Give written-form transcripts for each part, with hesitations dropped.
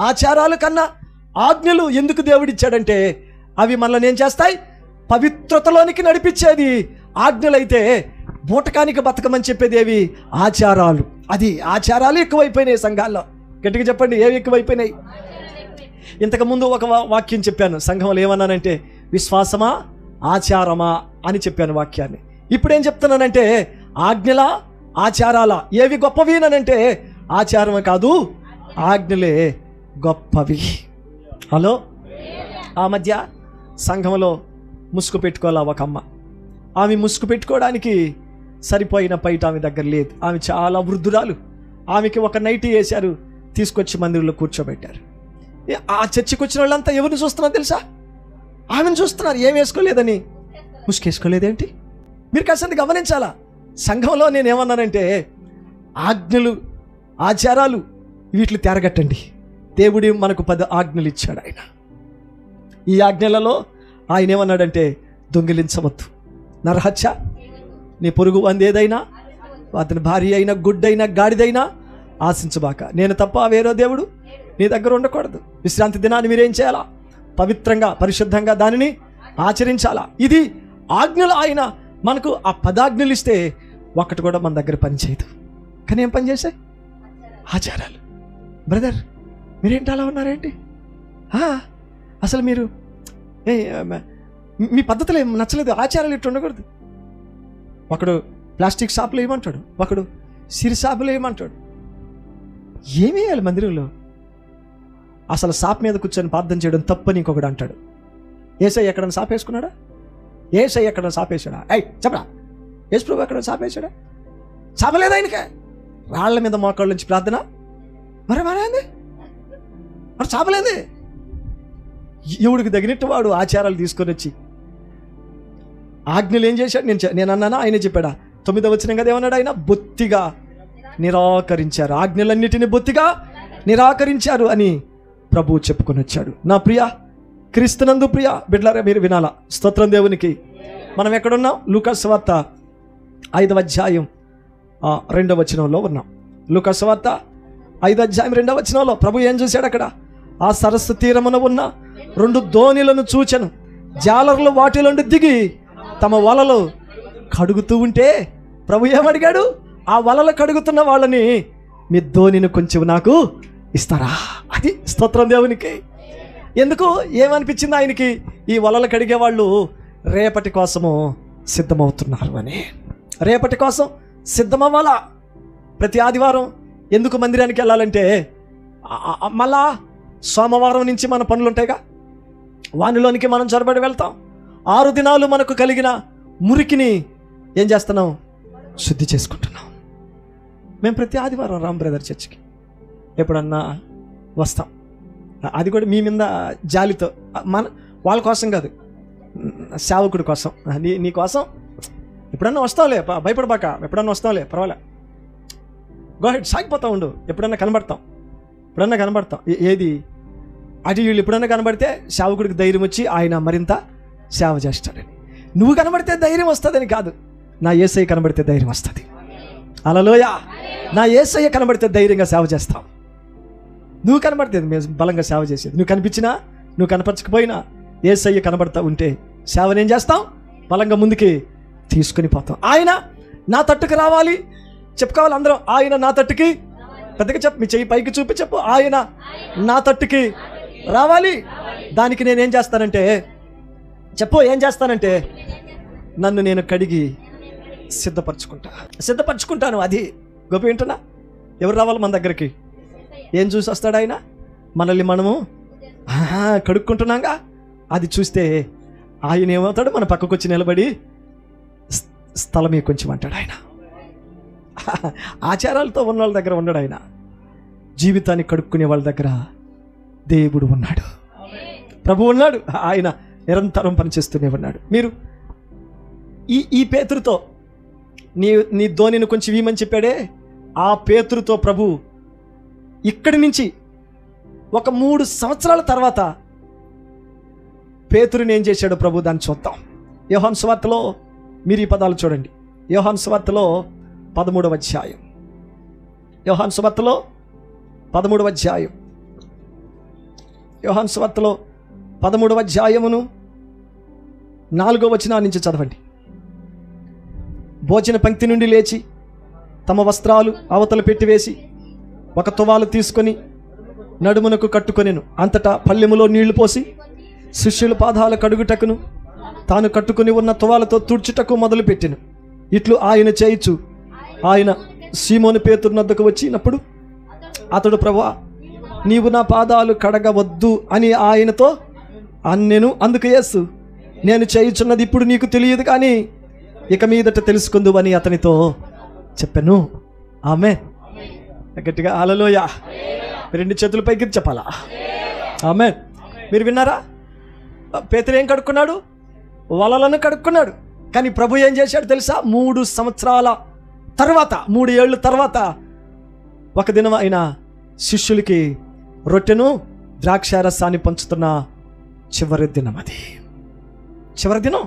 ఆచారాల కన్నా ఆజ్ఞలు ఎందుకు దేవుడిచ్చాడంటే అవి మనల్ని ఏం చేస్తాయి? పవిత్రతలోనికి నడిపించేది ఆజ్ఞలైతే బూటకానికి బతకమని చెప్పేది ఏవి? ఆచారాలు. అది ఆచారాలు ఎక్కువైపోయినాయి సంఘాల్లో. గట్టిగా చెప్పండి, ఏవి ఎక్కువైపోయినాయి? ఇంతకుముందు ఒక వాక్యం చెప్పాను సంఘంలో, ఏమన్నానంటే విశ్వాసమా ఆచారమా అని చెప్పాను వాక్యాన్ని. ఇప్పుడేం చెప్తున్నానంటే ఆజ్ఞల ఆచారాల ఏవి గొప్పవినంటే ఆచారమే కాదు ఆజ్ఞలే గొప్పవి. హలో, ఆ మధ్య సంఘంలో ముసుగు పెట్టుకోవాలా ఒక అమ్మ. ఆమె ముసుగు పెట్టుకోవడానికి సరిపోయిన పైట ఆమె దగ్గర లేదు. ఆమె చాలా వృద్ధురాలు. ఆమెకి ఒక నైటీ వేశారు, తీసుకొచ్చి మందిరంలో కూర్చోబెట్టారు. ఆ చర్చికి వచ్చిన వాళ్ళంతా ఎవరిని చూస్తున్నారు తెలుసా? ఆమెను చూస్తున్నారు. ఏం వేసుకోలేదని? ముసుకేసుకోలేదేంటి? మీరు కాస్త గమనించాలా. సంఘంలో నేనేమన్నానంటే ఆజ్ఞలు ఆచారాలు వీటిని తెరగట్టండి. దేవుడి మనకు 10 ఆజ్ఞలు ఇచ్చాడు ఆయన. ఈ ఆజ్ఞలలో ఆయన ఏమన్నాడంటే దొంగిలించవద్దు, నరహత్య, నీ పొరుగు అందేదైనా, అతని భార్య అయినా గుడ్డైనా గాడిదైనా ఆశించబాక, నేను తప్ప వేరే దేవుడు నీ దగ్గర ఉండకూడదు. విశ్రాంతి దినాన్ని మీరేం చేయాలా? పవిత్రంగా పరిశుద్ధంగా దానిని ఆచరించాలా. ఇది ఆజ్ఞలు. ఆయన మనకు ఆ 10 ఆజ్ఞలు ఇస్తే ఒక్కటి కూడా మన దగ్గర పనిచేయదు. కానీ ఏం పని చేశాయి? ఆచారాలు. బ్రదర్ మీరేంటి అలా ఉన్నారేంటి? అసలు మీరు మీ పద్ధతులు ఏం నచ్చలేదు, ఆచారాలు ఇట్టు ఉండకూడదు. ఒకడు ప్లాస్టిక్ షాపులు ఏమంటాడు, ఒకడు సిరి షాపులు ఏమంటాడు. ఏమి వేయాలి మందిరంలో? అసలు షాప్ మీద కూర్చొని ప్రార్థన చేయడం తప్పని ఇంకొకడు అంటాడు. యేసయ్య ఎక్కడన్నా షాప్ వేసుకున్నాడా? యేసయ్య ఎక్కడన్నా షాప్ వేసాడా? చెప్పరా, యేసు ప్రభు ఎక్కడన్నా షాప్ వేసాడా? చాపలేదు ఆయనకే. రాళ్ల మీద మోకాళ్ళ నుంచి ప్రార్థన మరేంది? మరి చాపలేదే. ఎవడికి తగినట్టు వాడు ఆచారాలు తీసుకొని వచ్చి ఆజ్ఞలు ఏం చేశాడు? నేను అన్నానా? ఆయనే చెప్పాడా? 9వ వచనం కదా ఏమన్నాడు ఆయన? బొత్తిగా నిరాకరించారు, ఆజ్ఞలన్నిటిని బొత్తిగా నిరాకరించారు అని ప్రభువు చెప్పుకొని వచ్చాడు. నా ప్రియ క్రీస్తునందు ప్రియ బిడ్డలారా, మీరు వినాలా. స్తోత్రం దేవునికి. మనం ఎక్కడున్నాం? లూకా సువార్త 5వ అధ్యాయం 2వ వచనంలో ఉన్నాం. లూకా సువార్త 5వ అధ్యాయం 2వ వచనంలో ప్రభు ఏం చూశాడు? అక్కడ ఆ సరస్సు తీరమున ఉన్న 2 దోణిలను చూచెను. జాలర్లు వాటిలోండి దిగి తమ వలలు కడుగుతూ ఉంటే ప్రభు ఏమడిగాడు? ఆ వలలు కడుగుతున్న వాళ్ళని మీ దోణిని కొంచెం నాకు ఇస్తారా? అది స్తోత్రం దేవునికి. ఎందుకు? ఏమనిపించింది ఆయనకి? ఈ వలలు కడిగే వాళ్ళు రేపటి కోసము సిద్ధమవుతున్నారు అని. రేపటి కోసం సిద్ధమవ్వాలా. ప్రతి ఆదివారం ఎందుకు మందిరానికి వెళ్ళాలంటే మళ్ళా సోమవారం నుంచి మన పనులు ఉంటాయిగా, వానిలోనికి మనం చొరబడి వెళ్తాం. 6 దినాలు మనకు కలిగిన మురికిని ఏం చేస్తున్నాం? శుద్ధి చేసుకుంటున్నాం. మేము ప్రతి ఆదివారం రామ్ బ్రదర్ చర్చికి ఎప్పుడన్నా వస్తాం. అది కూడా మీ మీద జాలితో, వాళ్ళ కోసం కాదు, సేవకుడి కోసం. నీ కోసం ఎప్పుడన్నా వస్తాంలే, భయపడబాక, ఎప్పుడన్నా వస్తాంలే, పర్వాలే, గోహెడ్, సాగిపోతా ఉండు. ఎప్పుడన్నా కనబడతాం. ఏది అటు వీళ్ళు ఎప్పుడన్నా కనబడితే సేవకుడికి ధైర్యం వచ్చి ఆయన మరింత సేవ చేస్తాడని. నువ్వు కనబడితే ధైర్యం వస్తుందని కాదు, నా యేసయ్య కనబడితే ధైర్యం వస్తుంది. హల్లెలూయా. నా యేసయ్య కనబడితే ధైర్యంగా సేవ చేస్తాం. నువ్వు కనబడితే మేము బలంగా సేవ చేసేది. నువ్వు కనిపించినా నువ్వు కనపరచకపోయినా యేసయ్య కనబడతా ఉంటే సేవను ఏం చేస్తాం? బలంగా ముందుకి తీసుకుని పోతాం. ఆయన నా తట్టుకు రావాలి చెప్పుకోవాలి అందరం. ఆయన నా తట్టుకి, పెద్దగా చెప్పు, మీ చెయ్యి పైకి చూపి చెప్పు, ఆయన నా తట్టుకి రావాలి. దానికి నేనేం చేస్తానంటే చెప్పు, ఏం చేస్తానంటే నన్ను నేను కడిగి సిద్ధపరచుకుంటాను. అది గొప్ప. వింటున్నా? ఎవరు రావాలి మన దగ్గరికి? ఏం చూసి వస్తాడు ఆయన? మనల్ని మనము కడుక్కుంటున్నాగా. అది చూస్తే ఆయన ఏమవుతాడు? మన పక్కకు వచ్చి నిలబడి స్థలమే కొంచెం అంటాడు ఆయన. ఆచారాలతో ఉన్న వాళ్ళ దగ్గర ఉన్నాడు ఆయన. జీవితాన్ని కడుక్కునే వాళ్ళ దగ్గర దేవుడు ఉన్నాడు, ప్రభు ఉన్నాడు. ఆయన నిరంతరం పనిచేస్తూనే ఉన్నాడు. మీరు ఈ పేతురుతో నీ ధోనిని కొంచెం వీమని చెప్పాడే, ఆ పేతురుతో ప్రభు ఇక్కడి నుంచి ఒక 3 సంవత్సరాల తర్వాత పేతురుని ఏం చేశాడో ప్రభు దాన్ని చూద్దాం. యోహాను సువార్తలో మీరు ఈ పదాలు చూడండి. యోహాను సువార్తలో 13వ అధ్యాయం. యోహాను సువార్తలో 13వ అధ్యాయం యోహాను సువార్తలో 13వ అధ్యాయమును 4వ వచనం నుంచి చదవండి. భోజన పంక్తి నుండి లేచి తమ వస్త్రాలు అవతల పెట్టివేసి ఒక తువాలు తీసుకొని నడుమునకు కట్టుకొనెను. అంతటా పల్లెములో నీళ్లు పోసి శిష్యుల పాదాల కడుగుటకును తాను కట్టుకుని ఉన్న తువాలతో తుడుచుటకు మొదలుపెట్టెను. ఇట్లు ఆయన చేయుచు ఆయన సీమోను పేతురు వద్దకు వచ్చినప్పుడు అతడు, ప్రభువా, నీవు నా పాదాలు కడగవద్దు అని ఆయనతో అన్నెను. అందుకు యేసు, నేను చేయుచున్నది ఇప్పుడు నీకు తెలియదు, కానీ ఇక మీదట తెలుసుకుందు అని అతనితో చెప్పాను. ఆమేన్. గట్టిగా హల్లెలూయా. 2 చేతుల పైకి చెప్పాలా? ఆమేన్. మీరు విన్నారా? పేతురు ఏం కడుక్కున్నాడు? వలలను కడుక్కున్నాడు. కానీ ప్రభు ఏం చేశాడు తెలుసా? 3 సంవత్సరాల తర్వాత, 3 ఏళ్ళ తర్వాత ఒక దినం ఆయన శిష్యులకి రొట్టెను ద్రాక్షారసాన్ని పంచుతున్న చివరి దినం. అది చివరి దినం.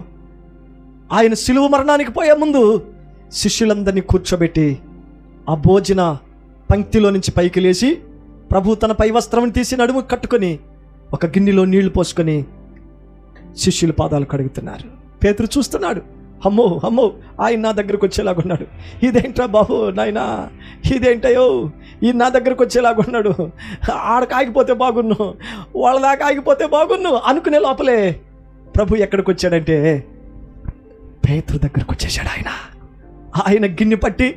ఆయన శిలువ మరణానికి పోయే ముందు శిష్యులందరినీ కూర్చోబెట్టి ఆ భోజన పంక్తిలో నుంచి పైకి లేచి ప్రభు తన పై వస్త్రం తీసి నడుము కట్టుకొని ఒక గిన్నెలో నీళ్లు పోసుకొని శిష్యుల పాదాలు కడుగుతున్నారు. పేతురు చూస్తున్నాడు. అమ్మో అమ్మో, ఆయన నా దగ్గరకు వచ్చేలాగున్నాడు. ఇదేంట్రా బాబు నాయనా, ఇదేంటయో, ఈ నా దగ్గరకు వచ్చేలాగున్నాడు. ఆడకు ఆగిపోతే బాగున్ను, వాళ్ళ దాకా ఆగిపోతే బాగున్ను అనుకునే లోపలే ప్రభు ఎక్కడికి వచ్చాడంటే పేతురు దగ్గరకు వచ్చేసాడు. ఆయన గిన్నె పట్టి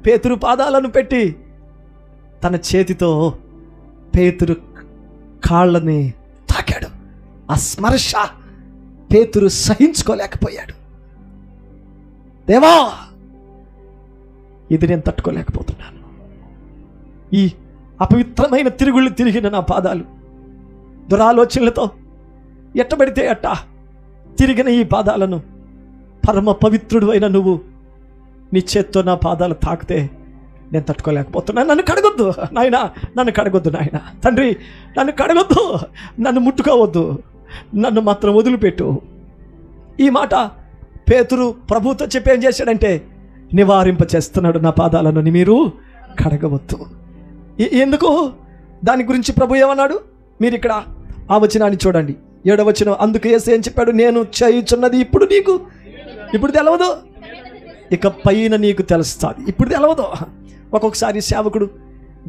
పేతురు పాదాలను పెట్టి తన చేతితో పేతురు కాళ్ళని తాకాడు. ఆ స్మర్శ పేతురు సహించుకోలేకపోయాడు. దేవా, ఇది నేను తట్టుకోలేకపోతున్నాను. ఈ అపవిత్రమైన తిరుగుళ్ళు తిరిగిన నా పాదాలు, దురాలోచనలతో ఎట్టబడితే అట్ట తిరిగిన ఈ పాదాలను పరమ పవిత్రుడు అయిన నువ్వు నీ చేత్తో నా పాదాలు తాకితే నేను తట్టుకోలేకపోతున్నాను. నన్ను కడగొద్దు నాయన, నన్ను కడగొద్దు నాయన. తండ్రి, నన్ను కడగొద్దు, నన్ను ముట్టుకోవద్దు, నన్ను మాత్రం వదిలిపెట్టు. ఈ మాట పేతురు ప్రభుతో చెప్పి ఏం చేశాడంటే నివారింప చేస్తున్నాడు. నా పాదాలను మీరు కడగవద్దు. ఎందుకు? దాని గురించి ప్రభు ఏమన్నాడు? మీరు ఇక్కడ ఆ వచనాన్ని చూడండి, 7వ వచనం. అందుకు యేసు ఏం చెప్పాడు? నేను చేయుచున్నది ఇప్పుడు నీకు ఇప్పుడు తెలవదు, ఇక పైన నీకు తెలుస్తుంది. ఇప్పుడు తెలవదు. ఒక్కొక్కసారి సేవకుడు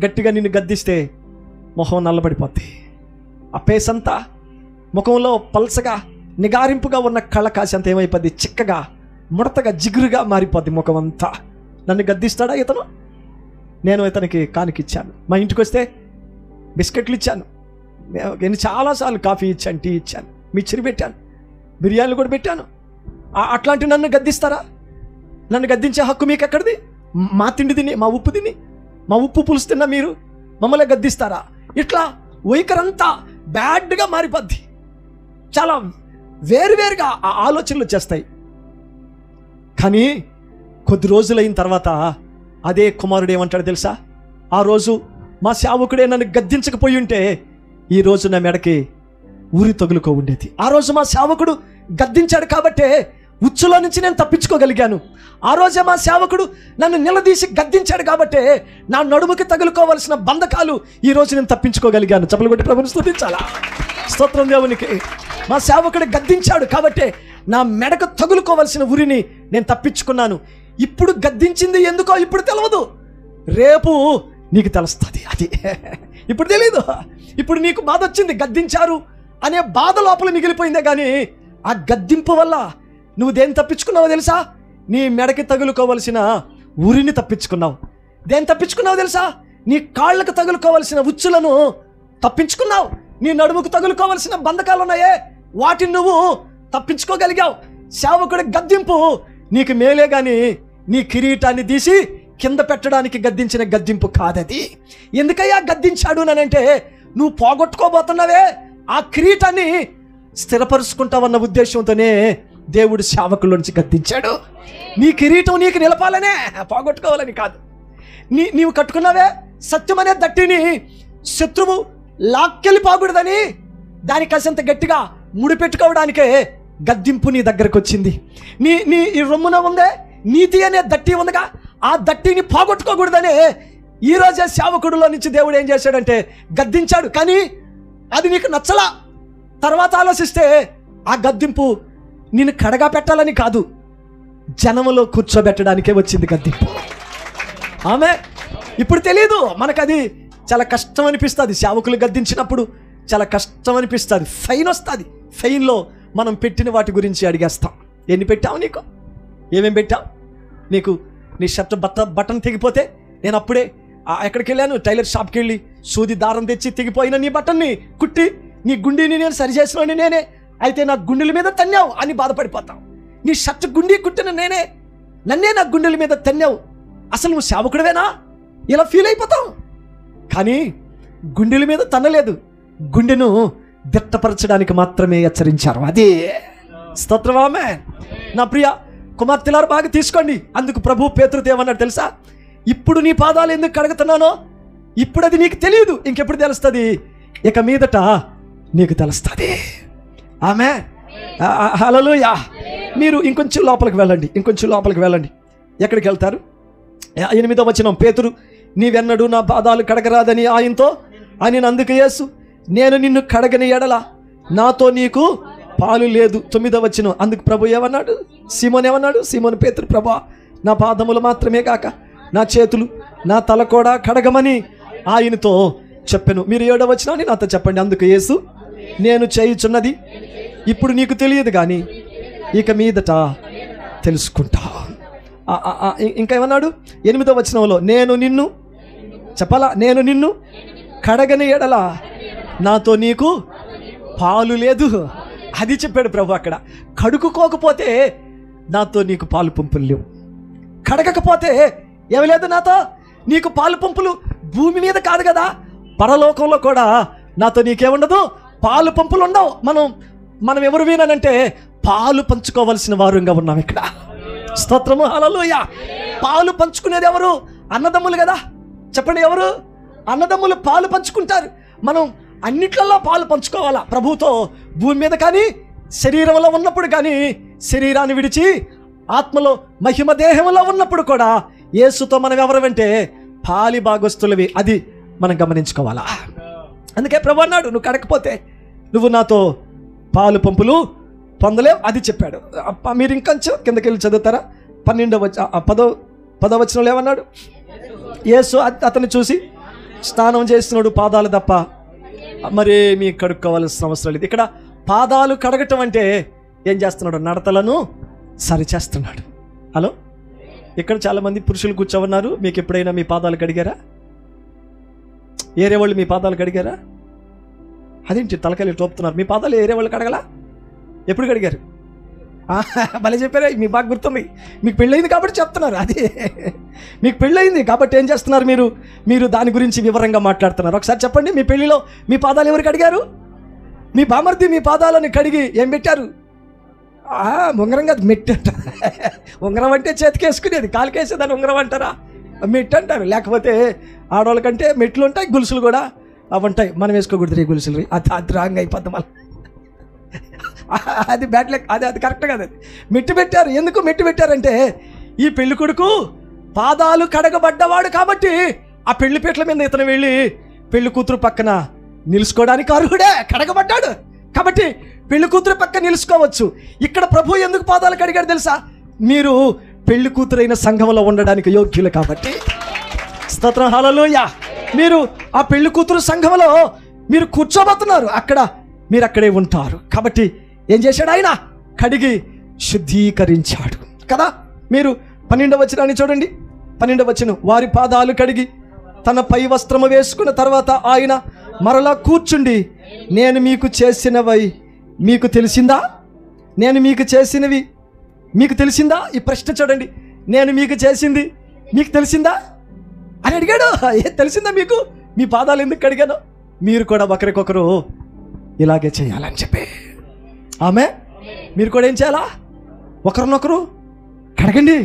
గట్టిగా నిన్ను గద్దిస్తే మొహం నల్లబడిపోద్ది. ఆ పేసంతా ముఖంలో పల్సగా నిగారింపుగా ఉన్న కళ్ళ కాసంత ఏమైపోద్ది? చిక్కగా, ముడతగా, జిగురుగా మారిపోద్ది ముఖం అంతా. నన్ను గద్దిస్తాడా ఇతను? నేను ఇతనికి కానుకిచ్చాను. మా ఇంటికి వస్తే బిస్కెట్లు ఇచ్చాను, నేను చాలాసార్లు కాఫీ ఇచ్చాను, టీ ఇచ్చాను, మిక్చర్ పెట్టాను, బిర్యానీలు కూడా పెట్టాను. అట్లాంటి నన్ను గద్దిస్తారా? నన్ను గద్దించే హక్కు మీకు ఎక్కడిది? మా తిండి తిని, మా ఉప్పు తిని, మా ఉప్పు పులుసు తిన్నా మీరు మమ్మల్ని గద్దిస్తారా? ఇట్లా వైఖరంతా బ్యాడ్గా మారిపోద్ది. చాలా వేరువేరుగా ఆ ఆలోచనలు వచ్చేస్తాయి. కానీ కొద్ది రోజులైన తర్వాత అదే కుమారుడు ఏమంటాడు తెలుసా? ఆ రోజు మా సేవకుడే నన్ను గద్దించకపోయి ఉంటే ఈరోజు నా మెడకి ఊరి తగులుకో ఉండేది. ఆ రోజు మా సేవకుడు గద్దించాడు కాబట్టే ఉచ్చులో నుంచి నేను తప్పించుకోగలిగాను. ఆ రోజే మా సేవకుడు నన్ను నిలదీసి గద్దించాడు కాబట్టే నా నడుముకి తగులుకోవలసిన బంధకాలు ఈరోజు నేను తప్పించుకోగలిగాను. చప్పలు కొట్టి ప్రభువుని స్తుతించాలా? స్తోత్రం దేవునికి. మా సేవకుడు గద్దించాడు కాబట్టే నా మెడకు తగులుకోవలసిన ఉరిని నేను తప్పించుకున్నాను. ఇప్పుడు గద్దించింది ఎందుకో ఇప్పుడు తెలియదు, రేపు నీకు తెలుస్తుంది. అది ఇప్పుడు తెలీదు. ఇప్పుడు నీకు బాధ వచ్చింది, గద్దించారు అనే బాధ లోపల మిగిలిపోయిందే కానీ ఆ గద్దింపు వల్ల నువ్వు దేన్ని తప్పించుకున్నావో తెలుసా? నీ మెడకి తగులుకోవలసిన ఉరిని తప్పించుకున్నావు. దేన్ని తప్పించుకున్నావు తెలుసా? నీ కాళ్ళకు తగులుకోవలసిన ఉచ్చులను తప్పించుకున్నావు. నీ నడుముకు తగులుకోవలసిన బంధకాలు ఉన్నాయే, వాటిని నువ్వు తప్పించుకోగలిగావు. సేవకుడి గద్దింపు నీకు మేలే గాని నీ కిరీటాన్ని తీసి కింద పెట్టడానికి గద్దించిన గద్దింపు కాదది. ఎందుకయ్యా గద్దించాడు నానంటే, నువ్వు పోగొట్టుకోబోతున్నావే ఆ కిరీటాన్ని స్థిరపరుచుకుంటావన్న ఉద్దేశంతోనే దేవుడు సేవకుల్లోంచి గద్దించాడు. నీ కిరీటం నీకు నిలపాలనే, పోగొట్టుకోవాలని కాదు. నీవు కట్టుకున్నావే సత్యం అనే దట్టిని శత్రువు లాక్కెళ్ళిపోకూడదని దానికి కాసంత గట్టిగా ముడిపెట్టుకోవడానికే గద్దింపు నీ దగ్గరకు వచ్చింది. నీ రొమ్మున ఉందే నీతి అనే దట్టి ఉందిగా, ఆ దట్టిని పోగొట్టుకోకూడదనే ఈరోజే సేవకుడిలో నుంచి దేవుడు ఏం చేశాడంటే గద్దించాడు. కానీ అది నీకు నచ్చలా. తర్వాత ఆలోచిస్తే ఆ గద్దింపు నిన్ను కడగా పెట్టాలని కాదు, జనములో కూర్చోబెట్టడానికే వచ్చింది గద్దింపు. ఆమె ఇప్పుడు తెలియదు మనకు, అది చాలా కష్టం అనిపిస్తుంది. సేవకులు గద్దించినప్పుడు చాలా కష్టం అనిపిస్తుంది. ఫైన్ వస్తుంది. ఫైన్లో మనం పెట్టిన వాటి గురించి అడిగేస్తాం. ఎన్ని పెట్టావు, నీకు ఏమేం పెట్టావు, నీకు నీ షర్ట్ బటన్ తెగిపోతే నేను అప్పుడే ఎక్కడికి వెళ్ళాను, టైలర్ షాప్కి వెళ్ళి సూది దారం తెచ్చి తెగిపోయిన నీ బటన్ని కుట్టి నీ గుండీని నేను సరిచేసినోని నేనే, అయితే నా గుండెల మీద తన్నావు అని బాధపడిపోతావు. నీ షర్ట్ గుండీ కుట్టిన నేనే, నన్నే నా గుండెల మీద తన్నావు, అసలు నువ్వు సేవకుడివేనా, ఇలా ఫీల్ అయిపోతావు. కానీ గుండెల మీద తన్నలేదు, గుండెను దిట్టపరచడానికి మాత్రమే హెచ్చరించారు. అదే స్తోత్రం. ఆమేన్. నా ప్రియ కుమార్తెలారు బాగా తీసుకోండి. అందుకు ప్రభు పేతురుతో ఏమన్నాడు తెలుసా? ఇప్పుడు నీ పాదాలు ఎందుకు కడుగుతున్నానో ఇప్పుడు అది నీకు తెలియదు, ఇంకెప్పుడు తెలుస్తుంది, ఇక మీదట నీకు తెలుస్తుంది. ఆమేన్. హల్లెలూయా. మీరు ఇంకొంచెం లోపలికి వెళ్ళండి, ఇంకొంచెం లోపలికి వెళ్ళండి. ఎక్కడికి వెళ్తారు? 8వ వచనం, పేతురు నీవెన్నడూ నా పాదాలు కడగరాదని ఆయనతో అని అందుకు యేసు, నేను నిన్ను కడగని ఎడల నాతో నీకు పాలు లేదు. 9వ వచనం, అందుకు ప్రభు ఏమన్నాడు? సీమోన్ ఏమన్నాడు? సీమోను పేతురు, ప్రభా నా పాదములు మాత్రమే కాక నా చేతులు నా తల కూడా కడగమని ఆయనతో చెప్పాను. మీరు 7వ వచనాన్ని నాతో చెప్పండి. అందుకు యేసు, నేను చేయుచున్నది ఇప్పుడు నీకు తెలియదు కానీ ఇక మీదట తెలుసుకుంటా. ఇంకా ఏమన్నాడు? 8వ వచనంలో, నేను నిన్ను చెప్పాలా, నేను నిన్ను కడగని ఎడల నాతో నీకు పాలు లేదు. అది చెప్పాడు ప్రభు అక్కడ. కడుక్కోకపోతే నాతో నీకు పాలు పంపులు లేవు, కడగకపోతే ఏమి లేదు నాతో నీకు పాలు పంపులు. భూమి మీద కాదు కదా, పరలోకంలో కూడా నాతో నీకేముండదు, పాలు పంపులు ఉండవు. మనం ఎవరు వినానంటే పాలు పంచుకోవలసిన వారుగా ఉన్నాం ఇక్కడ. స్తోత్రము, హల్లెలూయా. పాలు పంచుకునేది ఎవరు? అన్నదమ్ములు కదా. చెప్పండి, ఎవరు? అన్నదమ్ములు పాలు పంచుకుంటారు. మనం అన్నిట్లలో పాలు పంచుకోవాలా ప్రభుతో. భూమి మీద కానీ శరీరంలో ఉన్నప్పుడు కానీ, శరీరాన్ని విడిచి ఆత్మలో మహిమ దేహంలో ఉన్నప్పుడు కూడా యేసుతో మనం ఎవరమంటే పాలి భాగస్తులవి. అది మనం గమనించుకోవాలా. అందుకే ప్రభు అన్నాడు, నువ్వు కడకపోతే నువ్వు నాతో పాలు పంపులు పొందలేవు. అది చెప్పాడు. మీరు ఇంకొంచెం కిందకి వెళ్ళి చదువుతారా? 10వ వచనంలో ఏమన్నాడు? యేసు అతన్ని చూసి, స్నానం చేస్తున్నాడు పాదాలు తప్ప మరేమీ కడుక్కోవాల్సిన అవసరం లేదు. ఇక్కడ పాదాలు కడగటం అంటే ఏం చేస్తున్నాడు? నడతలను సరిచేస్తున్నాడు. హలో, ఇక్కడ చాలామంది పురుషులు కూర్చోన్నారు. మీకు ఎప్పుడైనా మీ పాదాలు కడిగారా? ఏరే వాళ్ళు మీ పాదాలు కడిగారా? అదేంటి తలకాయలు టోపుతున్నారు? మీ పాదాలు ఏరే వాళ్ళు కడగలా? ఎప్పుడు కడిగారు? భలే చెప్పారా, మీకు బాగా గుర్తుంది. మీకు పెళ్ళయింది కాబట్టి చెప్తున్నారు. అదే మీకు పెళ్ళయింది కాబట్టి ఏం చేస్తున్నారు మీరు దాని గురించి వివరంగా మాట్లాడుతున్నారు. ఒకసారి చెప్పండి, మీ పెళ్ళిలో మీ పాదాలు ఎవరు కడిగారు? మీ బామర్ది మీ పాదాలను కడిగి ఏం పెట్టారు? ఉంగరం కాదు, మెట్టు అంటారు. ఉంగరం అంటే చేతికేసుకునేది, కాలుకేసేదాన్ని ఉంగరం అంటారా? మెట్టు అంటారు. లేకపోతే ఆడవాళ్ళకంటే మెట్లు ఉంటాయి, గొలుసులు కూడా అవి ఉంటాయి. మనం వేసుకోకూడదు ఈ గొలుసులు, అది రాంగ్ అయిపోద్ది మళ్ళీ. అది బ్యాడ్ లెక్, అది కరెక్ట్ కాదు. అది మెట్టు పెట్టారు. ఎందుకు మెట్టు పెట్టారంటే ఈ పెళ్లి కొడుకు పాదాలు కడగబడ్డవాడు కాబట్టి ఆ పెళ్లి పీటల మీద ఇతను వెళ్ళి పెళ్లి కూతురు పక్కన నిలుచుకోవడానికి అర్హుడే, కడగబడ్డాడు కాబట్టి పెళ్లి కూతురు పక్కన నిలుచుకోవచ్చు. ఇక్కడ ప్రభు ఎందుకు పాదాలు కడిగాడు తెలుసా? మీరు పెళ్లి కూతురైన సంఘంలో ఉండడానికి యోగ్యులు కాబట్టి. స్తోత్రం, హల్లెలూయా. మీరు ఆ పెళ్లి కూతురు సంఘంలో మీరు కూర్చోబోతున్నారు, అక్కడ మీరు అక్కడే ఉంటారు కాబట్టి ఏం చేశాడు? ఆయన కడిగి శుద్ధీకరించాడు కదా. మీరు 12వ వచనాన్ని చూడండి. 12వ వచనం, వారి పాదాలు కడిగి తన పై వస్త్రము వేసుకున్న తర్వాత ఆయన మరలా కూర్చుండి, నేను మీకు చేసినవి మీకు తెలిసిందా? నేను మీకు చేసినవి మీకు తెలిసిందా? ఈ ప్రశ్న చూడండి. నేను మీకు చేసింది మీకు తెలిసిందా అని అడిగాడు. ఏ తెలిసిందా మీకు? మీ పాదాలు ఎందుకు కడిగాను? మీరు కూడా ఒకరికొకరు ఇలాగే చేయాలని చెప్పి. ఆమె మీరు కూడా ఏం చేయాలా? ఒకరినొకరు కడగండి.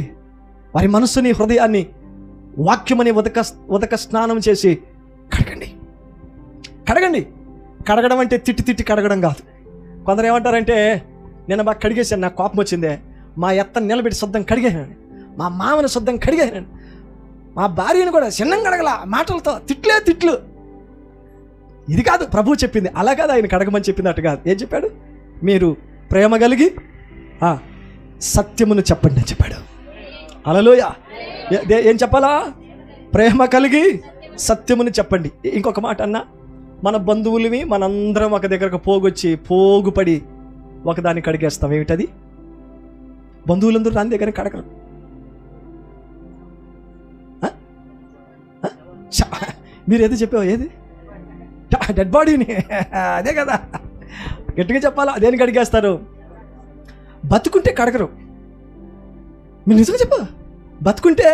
వారి మనస్సుని, హృదయాన్ని వాక్యమని ఉదక స్నానం చేసి కడగండి. కడగడం అంటే తిట్టి కడగడం కాదు. కొందరు ఏమంటారంటే, నేను బాగా కడిగేసాను, నాకు కోపం వచ్చిందే, మా ఎత్తని నిలబెట్టి శుద్ధం కడిగేసాను, మా మామని శుద్ధం కడిగేసాను, మా భార్యను కూడా చిన్నం కడగల, మాటలతో తిట్లు. ఇది కాదు ప్రభువు చెప్పింది, అలా కాదు ఆయన కడగమని చెప్పింది, అటు కాదు. ఏం చెప్పాడు? మీరు ప్రేమ కలిగి సత్యమును చెప్పండి అని చెప్పాడు. హల్లెలూయా. ఏం చెప్పాలా? ప్రేమ కలిగి సత్యమును చెప్పండి. ఇంకొక మాట అన్నా, మన బంధువులవి మనందరం ఒక దగ్గరకు పోగుపడి ఒకదాన్ని కడిగేస్తాం. ఏమిటది? బంధువులందరూ దాని దగ్గర కడగరు. మీరు ఏదో చెప్పావు, ఏది? డెడ్ బాడీని. అదే కదా, గట్టిగా చెప్పాలా. దేని కడిగేస్తారు? బతుకుంటే కడగరు. మీరు నిజంగా చెప్పా, బతుకుంటే.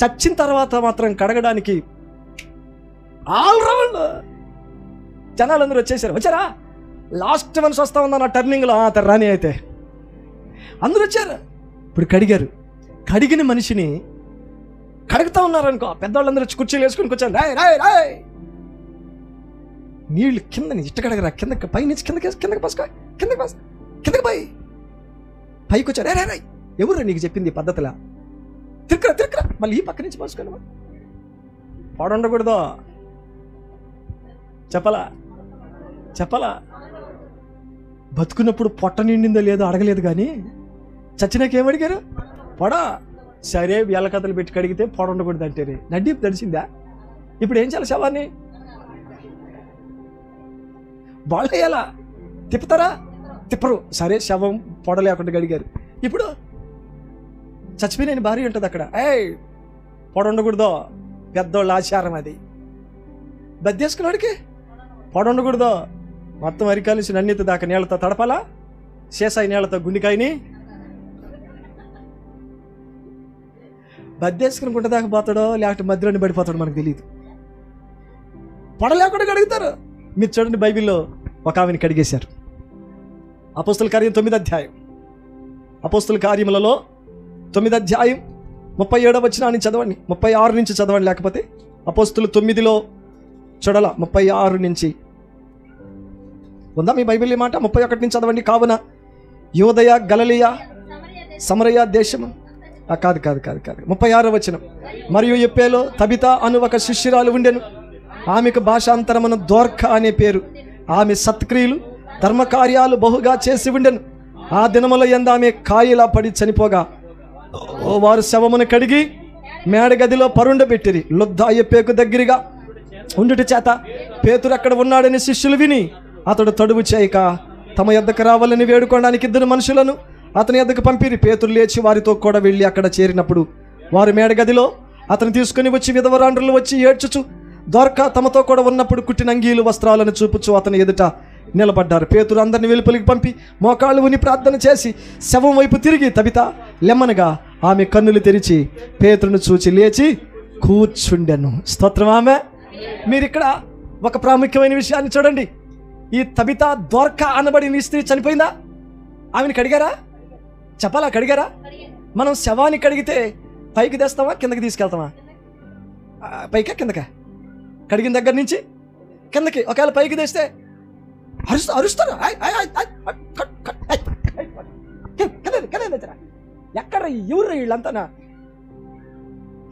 చచ్చిన తర్వాత మాత్రం కడగడానికి ఆల్ రౌండ్ జనాలందరూ వచ్చారా? లాస్ట్ మనిషి వస్తా ఉందా నా టర్నింగ్లో? రాని అయితే అందరూ వచ్చారు. ఇప్పుడు కడిగారు. కడిగిన మనిషిని కడుగుతా ఉన్నారనుకో, పెద్దవాళ్ళందరూ వచ్చి కుర్చీలు వేసుకుని కూర్చొని రాయ్ నీళ్ళు కిందని ఇట్ట కడగరా, కిందకి పై నుంచి కిందకి పైకి వచ్చారు. రాయ్ ఎవరు నీకు చెప్పింది పద్ధతిలా? తిరకరా మళ్ళీ ఈ పక్క నుంచి పోసుకోవాలి. పాడుండకూడదు. చెప్పాలా. బతుకున్నప్పుడు పొట్ట నిండిందో లేదో అడగలేదు, కానీ చచ్చినాక ఏమడిగారు? పొడా. సరే వేల కథలు పెట్టి కడిగితే పొడ ఉండకూడదు అంటే నడ్డి తడిసిందా? ఇప్పుడు ఏం చేయాలి? శవాన్ని బాళ్ళు వేయాలా? తిప్పరు. సరే శవం పొడ లేకుండా కడిగారు. ఇప్పుడు చచ్చిపోయిన భార్య ఉంటుంది అక్కడ, పొడ ఉండకూడదు, పెద్దోళ్ళ ఆచారం అది. బద్దేసుకున్నాడికి పొడ ఉండకూడదు. మొత్తం అరికాలిసి నన్నిత దాకా నీళ్ళతో తడపాలా? శేషాయి నీళ్ళతో గుండెకాయని బద్దేసుకుని గుంట దాకా పోతాడో లేకపోతే మధ్యలోని పడిపోతాడో మనకు తెలియదు. పొడ లేకుండా కడుగుతారు. మీరు చూడండి, బైబిల్లో ఒక ఆమెను కడిగేశారు. అపోస్తుల కార్యం 9వ అధ్యాయం. అపోస్తుల కార్యములలో 9వ అధ్యాయం 37వ వచనాన్ని చదవండి, 36 నుంచి చదవండి. లేకపోతే అపోస్తులు 9లో చూడాల, 36 నుంచి ఉందా మీ బైబిల్? మాట 31 నుంచి చదవండి. కావున యూదయ, గలిలయ, సమరయ దేశము కాదు 36వ వచనం. మరియు యొప్పేలో తబిత అను ఒక శిష్యురాలు ఉండెను. ఆమెకు భాషాంతరమున దోర్క అనే పేరు. ఆమె సత్క్రియలు ధర్మకార్యాలు బహుగా చేసి ఉండెను. ఆ దినముల యందు ఆమె కాయిలా పడి చనిపోగా వారు శవమును కడిగి మేడగదిలో పరుండబెట్టిరి. లుద్ద యొప్పేకు దగ్గరగా ఉండుట చేత పేతురు అక్కడ ఉన్నాడని శిష్యులు విని అతడు తడువు చేయక తమ యొద్దకు రావాలని వేడుకోవడానికి 2 మనుషులను అతని యొద్దకు పంపిరి. పేతురు లేచి వారితో కూడా వెళ్ళి అక్కడ చేరినప్పుడు వారు మేడగదిలో అతను తీసుకుని వచ్చి విధవరాండ్రులు వచ్చి ఏడ్చుచు దొరక తమతో కూడా ఉన్నప్పుడు కుట్టిన అంగీలు వస్త్రాలను చూపుచు అతని ఎదుట నిలబడ్డారు. పేతురు అందరిని వెలుపలికి పంపి మోకాళ్ళు ఉని ప్రార్థన చేసి శవం వైపు తిరిగి తబిత లెమ్మనగా ఆమె కన్నులు తెరిచి పేతురును చూచి లేచి కూర్చుండెను. స్తోత్రం. ఆమె మీరు ఇక్కడ ఒక ప్రాముఖ్యమైన విషయాన్ని చూడండి. ఈ తబిత దొరక అనబడిన స్త్రీ చనిపోయిందా? ఆమెను కడిగారా? చెప్పాలా? కడిగారా? మనం శవాన్ని కడిగితే పైకి తెస్తామా, కిందకి తీసుకెళ్తామా? పైకా కిందకా? కడిగిన దగ్గర నుంచి కిందకి. ఒకవేళ పైకి తెస్తే అరుస్తారు. ఎక్కడ ఎవరు వీళ్ళంతా?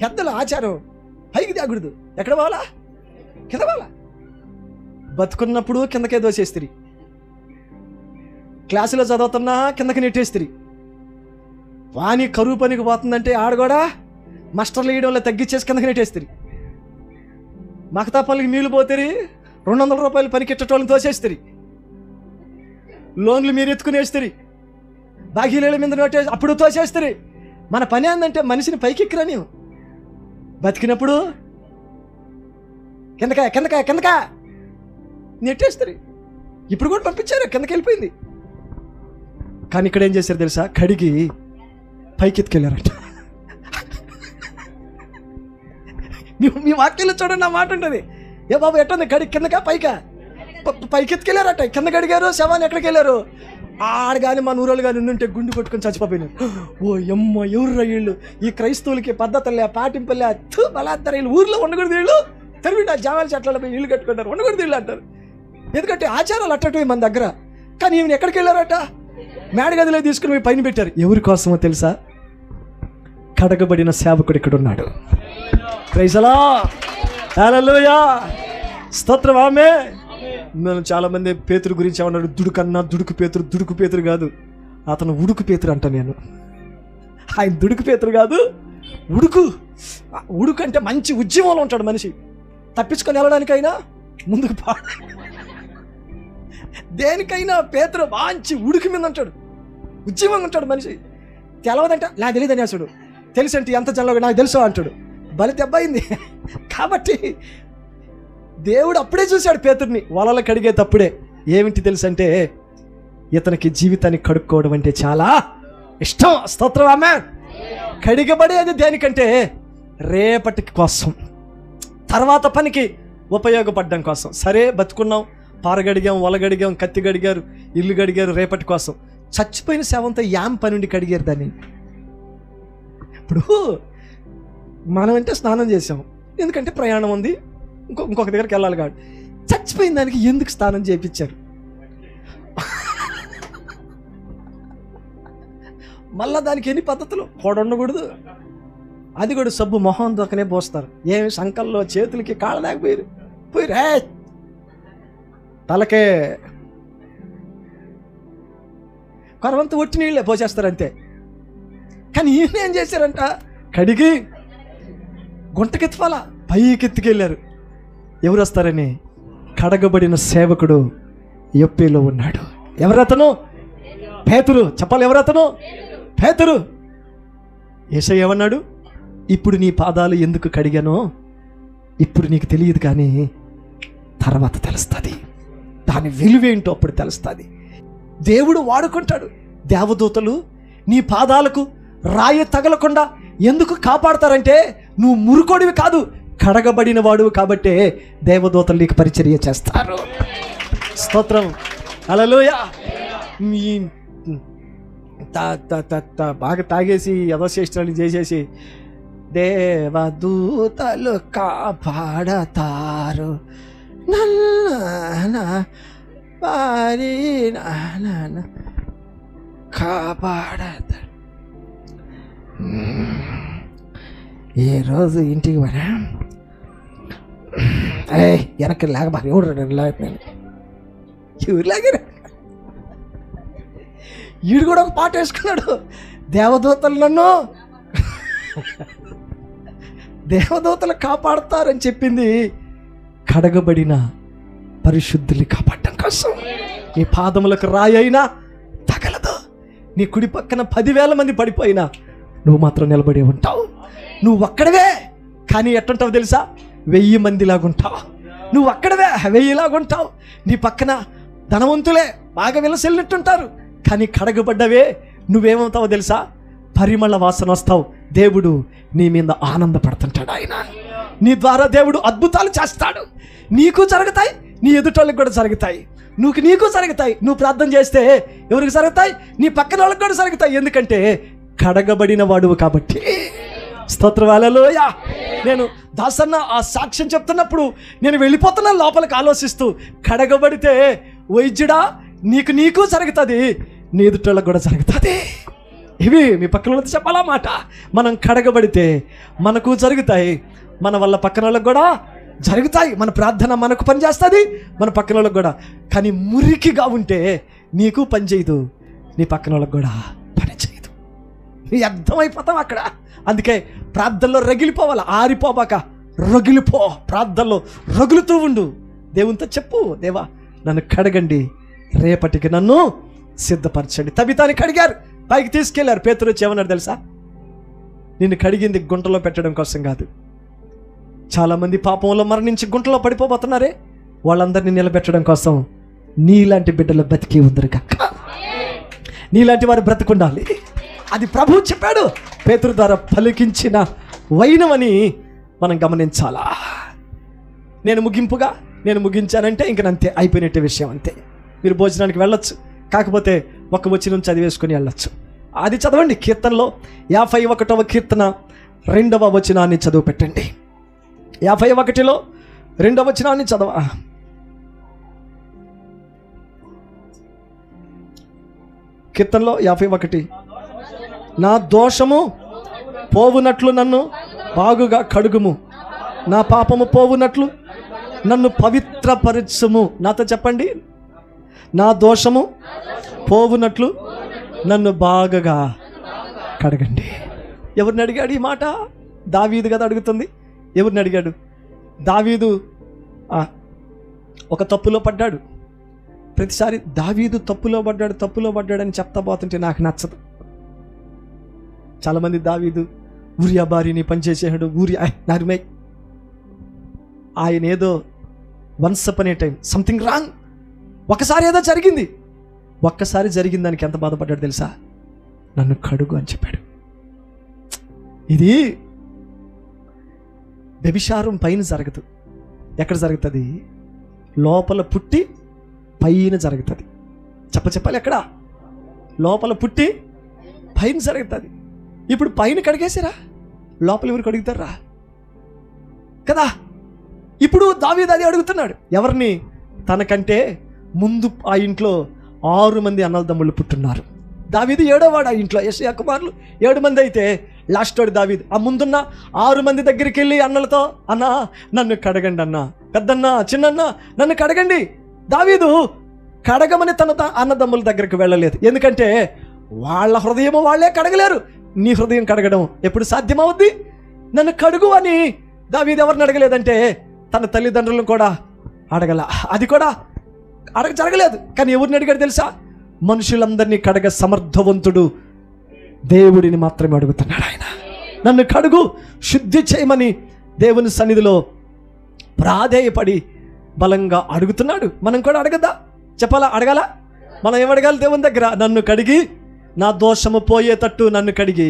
పెద్దల ఆచారం పైకి తేకూడదు. ఎక్కడ పోవాలా? కింద పోవాలా? బతుకున్నప్పుడు కిందకే దోసేస్త్రీ, క్లాసులో చదువుతున్నా కిందకి నెట్టేస్త్రీ. వాణి కరువు పనికి పోతుందంటే ఆడ కూడా మాస్టర్లు వేయడంలో తగ్గించేసి కిందకి నెట్టేస్త్రీ. మకతాపల్లికి నీళ్ళు పోతారు, 200 రూపాయలు పనికి ఎట్టేటోళ్ళని తోసేస్తారు. లోన్లు మీరు ఎత్తుకునేస్తారు, బాకీల మీద నోటేసి అప్పుడు తోసేస్తారు. మన పని ఏంటంటే మనిషిని పైకి ఎక్కిరా. నీవు బతికినప్పుడు కిందకా నెట్టేస్తారు. ఇప్పుడు కూడా పంపించారు, కిందకి వెళ్ళిపోయింది. కానీ ఇక్కడ ఏం చేశారు తెలుసా? కడిగి పైకి ఎత్తుకెళ్ళారట. మీ వాక్యంలో చూడండి, ఆ మాట ఉంటుంది. ఏ బాబు ఎట్టుంది? కడిగి కిందకా పైకి ఎత్తుకెళ్ళారట. కింద కడిగారు, శవాన్ని ఎక్కడికి వెళ్ళారు? ఆడు కానీ మన ఊరోళ్ళు కానీ ఉంటే గుండు కొట్టుకొని చచ్చిపోయినారు. ఓ ఎమ్మ ఎవరు వీళ్ళు? ఈ క్రైస్తవులకి పద్ధతులే పాటింపులే బలాద్దరు. వీళ్ళు ఊర్లో ఉండకూడదు, వీళ్ళు తెరవిండి ఆ జామాల చెట్లలో పోయి ఇల్లు కట్టుకుంటారు, ఉండకూడదు వీళ్ళు అంటారు. ఎందుకంటే ఆచారాలు అట్టటవి మన దగ్గర. కానీ ఈమెను ఎక్కడికి వెళ్ళారట? మేడగదిలో తీసుకుని పోయి పైన పెట్టారు. ఎవరి కోసమో తెలుసా? కడగబడిన సేవకుడు ఇక్కడ ఉన్నాడు. ప్రైజ్ ది లార్డ్, హల్లెలూయా. స్తోత్రం. ఆమె మనం చాలా మంది పేతురు గురించి ఏమన్నాడు, దుడుకు పేతురు కాదు, అతను ఉడుకు పేతురు అంట. నేను ఆయన దుడుకు పేతురు కాదు, ఉడుకు అంటే మంచి ఉద్యమంలో ఉంటాడు మనిషి. తప్పించుకొని వెళ్ళడానికైనా ముందుకు దేనికైనా పేతురు మంచి ఉడుకు మీద ఉంటాడు, ఉద్యమంగా ఉంటాడు మనిషి. తెలవదంట నాకు తెలియదు అనేసాడు, తెలుసు అంటే ఎంత జనలో నాకు తెలుసు అంటాడు. బలి దెబ్బయింది. కాబట్టి దేవుడు అప్పుడే చూశాడు పేతుర్ని వలలు కడిగే తప్పుడే. ఏమిటి తెలుసు అంటే ఇతనికి జీవితాన్ని కడుక్కోవడం అంటే చాలా ఇష్టం. స్తోత్రం. ఆమె కడిగబడేది దేనికంటే రేపటికి కోసం, తర్వాత పనికి ఉపయోగపడడం కోసం. సరే బతుకున్నాం, పారగడిగాం, వలగడిగాం, కత్తి గడిగారు, ఇల్లు గడిగారు, రేపటి కోసం. చచ్చిపోయిన శవంతో యాం పని నుండి కడిగారు దాన్ని. ఇప్పుడు మనం అంటే స్నానం చేసాం, ఎందుకంటే ప్రయాణం ఉంది, ఇంకొక దగ్గరికి వెళ్ళాలి కాబట్టి. చచ్చిపోయిన దానికి ఎందుకు స్నానం చేయించారు? మళ్ళా దానికి ఎన్ని పద్ధతులు కూడా ఉండకూడదు. అది కూడా సబ్బు మొహం దొక్కనే పోస్తారు. ఏమి సంకల్లో చేతులకి కాళ్ళ దాకపోయారు, పోయిరే తలకే కొరవంత ఒట్టి నీళ్ళే పోసేస్తారు అంతే. కానీ ఈయన ఏం చేశారంట, కడిగి గుంటకెత్తిపాల పైకెత్తికెళ్ళారు. ఎవరు వస్తారని? కడగబడిన సేవకుడు యొప్పేలో ఉన్నాడు. ఎవరతను? పేతురు. చెప్పాలి, ఎవరతను? పేతురు. యేసయ్య ఏమన్నాడు? ఇప్పుడు నీ పాదాలు ఎందుకు కడిగానో ఇప్పుడు నీకు తెలియదు, కానీ తర్వాత తెలుస్తుంది. దాని విలువేంటో అప్పుడు తెలుస్తుంది. దేవుడు వాడుకుంటాడు. దేవదూతలు నీ పాదాలకు రాయి తగలకుండా ఎందుకు కాపాడతారంటే నువ్వు మురుకోడివి కాదు, కడగబడిన వాడు కాబట్టే దేవదూతలు నీకు పరిచర్య చేస్తారు. స్తోత్రం. హల్లెలూయా. బాగా తాగేసి యథాశ్రేష్ఠాలు చేసేసి దేవదూతలు కాపాడతారు కాపాడతారు. ఈరోజు ఇంటికి పోయినా వెనక్కి లేకపోతే ఎవరు లాగారు. ఈడు కూడా ఒక పాట వేసుకున్నాడు, దేవదూతలు కాపాడతారని చెప్పింది కడగబడిన పరిశుద్ధుల్ని కాపాడటం కోసం. నీ పాదములకు రాయి అయినా తగలదు, నీ కుడి పక్కన 10,000 మంది పడిపోయినా నువ్వు మాత్రం నిలబడి ఉంటావు. నువ్వు అక్కడవే, కానీ ఎట్టుంటావు తెలుసా? 1000 మందిలాగుంటావు. నువ్వు అక్కడవే 1000లాగుంటావు. నీ పక్కన ధనవంతులే బాగా విలసిల్లినట్టుంటారు, కానీ కడగబడ్డవే నువ్వేమవుతావో తెలుసా? పరిమళ వాసన వస్తావు. దేవుడు నీ మీద ఆనందపడుతుంటాడు. ఆయన నీ ద్వారా దేవుడు అద్భుతాలు చేస్తాడు. నీకు జరుగుతాయి, నీ ఎదుటోళ్ళకి కూడా జరుగుతాయి. నీకు జరుగుతాయి. నువ్వు ప్రార్థన చేస్తే ఎవరికి జరుగుతాయి? నీ పక్కన వాళ్ళకి కూడా జరుగుతాయి. ఎందుకంటే కడగబడిన వాడువు కాబట్టి. స్తోత్రం. హల్లెలూయా. నేను దాసన్న ఆ సాక్ష్యం చెప్తున్నప్పుడు నేను వెళ్ళిపోతున్నా లోపలికి ఆలోచిస్తూ, కడగబడితే వైద్యుడా నీకు జరుగుతుంది, నీ ఎదుటోళ్ళకి కూడా జరుగుతుంది. ఇవి మీ పక్కన చెప్పాలా మాట. మనం కడగబడితే మనకు జరుగుతాయి, మన వల్ల పక్కన వాళ్ళకి కూడా జరుగుతాయి. మన ప్రార్థన మనకు పనిచేస్తుంది, మన పక్కన వాళ్ళకి కూడా. కానీ మురికిగా ఉంటే నీకు పని చేయదు, నీ పక్కన వాళ్ళకి కూడా పని చేయదు. నీ అర్థమైపోతావు అక్కడ. అందుకే ప్రార్థనలో రగిలిపోవాలి, ఆరిపోబాక రగిలిపో. ప్రార్థనలో రగులుతూ ఉండు. దేవునితో చెప్పు, దేవా నన్ను కడగండి, రేపటికి నన్ను సిద్ధపరచండి. తబితాని కడిగారు, పైకి తీసుకెళ్లారు. పేతురు వచ్చి ఏమన్నాడు తెలుసా? నిన్ను కడిగింది గుంటలో పెట్టడం కోసం కాదు. చాలామంది పాపంలో మరణించి గుంటలో పడిపోబోతున్నారే, వాళ్ళందరినీ నిలబెట్టడం కోసం నీలాంటి బిడ్డలు బతికి ఉందరు కాక, నీలాంటి వారు బ్రతుకుండాలి. అది ప్రభువు చెప్పాడు, పేతురు ద్వారా పలికించిన వైనమని మనం గమనించాలా. నేను ముగించానంటే ఇంక అంతే, అయిపోయినట్టే విషయం అంతే. మీరు భోజనానికి వెళ్ళొచ్చు, కాకపోతే ఒక వచనం చదివేసుకొని వెళ్ళొచ్చు. అది చదవండి. కీర్తనలో 51వ కీర్తన 2వ వచనాన్ని చదువు పెట్టండి. 51లో 2వ వచనాన్ని చదవ. కీర్తనలో 51, నా దోషము పోవునట్లు నన్ను బాగుగా కడుగుము, నా పాపము పోవునట్లు నన్ను పవిత్రపరచుము. నాతో చెప్పండి, నా దోషము పోవునట్లు నన్ను బాగా కడగండి. ఎవరిని అడిగాడు ఈ మాట? దావీదు కదా అడుగుతుంది. ఎవరిని అడిగాడు? దావీదు ఒక తప్పులో పడ్డాడు. ప్రతిసారి దావీదు తప్పులో పడ్డాడని చెప్తా పోతుంటే నాకు నచ్చదు. చాలామంది దావీదు ఊరియా భార్యని పనిచేసాడు, ఊరియా నరిమై, ఆయన ఏదో వన్స్ అపాన్ ఏ టైం సంథింగ్ రాంగ్, ఒకసారి ఏదో జరిగింది, ఒక్కసారి జరిగిన దానికి ఎంత బాధపడ్డాడు తెలుసా? నన్ను కడుగు అని చెప్పాడు. ఇది వ్యభిచారం పైన జరగదు. ఎక్కడ జరుగుతుంది? లోపల పుట్టి పైన జరుగుతుంది. చెప్పాలి ఎక్కడ? లోపల పుట్టి పైన జరుగుతుంది. ఇప్పుడు పైన కడిగేసారా, లోపల ఎవరు కడుగుతారా కదా? ఇప్పుడు దావీదు అది అడుగుతున్నాడు. ఎవరిని? తనకంటే ముందు ఆ ఇంట్లో 6 మంది అన్నదమ్ముళ్ళు పుట్టున్నారు. దావీదు 7వ వాడు. ఆ ఇంట్లో యెషయా కుమారులు 7 మంది అయితే లాస్ట్ వాడు దావీదు. ఆ ముందున్న 6 మంది దగ్గరికి వెళ్ళి అన్నలతో, అన్నా నన్ను కడగండి, అన్న పెద్దన్న చిన్నన్న నన్ను కడగండి. దావీదు కడగమని తన అన్నదమ్ముల దగ్గరికి వెళ్ళలేదు. ఎందుకంటే వాళ్ళ హృదయము వాళ్ళే కడగలేరు. నీ హృదయం కడగడం ఎప్పుడు సాధ్యమవుద్ది? నన్ను కడుగు అని దావీదు ఎవరిని అడగలేదంటే తన తల్లిదండ్రులను కూడా అడగల. అది కూడా జరగలేదు. కానీ ఎవరిని అడిగాడు తెలుసా? మనుషులందరినీ కడగ సమర్థవంతుడు దేవుడిని మాత్రమే అడుగుతున్నాడు. ఆయన నన్ను కడుగు, శుద్ధి చేయమని దేవుని సన్నిధిలో ప్రాధేయపడి బలంగా అడుగుతున్నాడు. మనం కూడా అడగద్దా? చెప్పాలా? అడగాల? మనం ఏమడగాలి దేవుని దగ్గర? నన్ను కడిగి నా దోషము పోయేటట్టు నన్ను కడిగి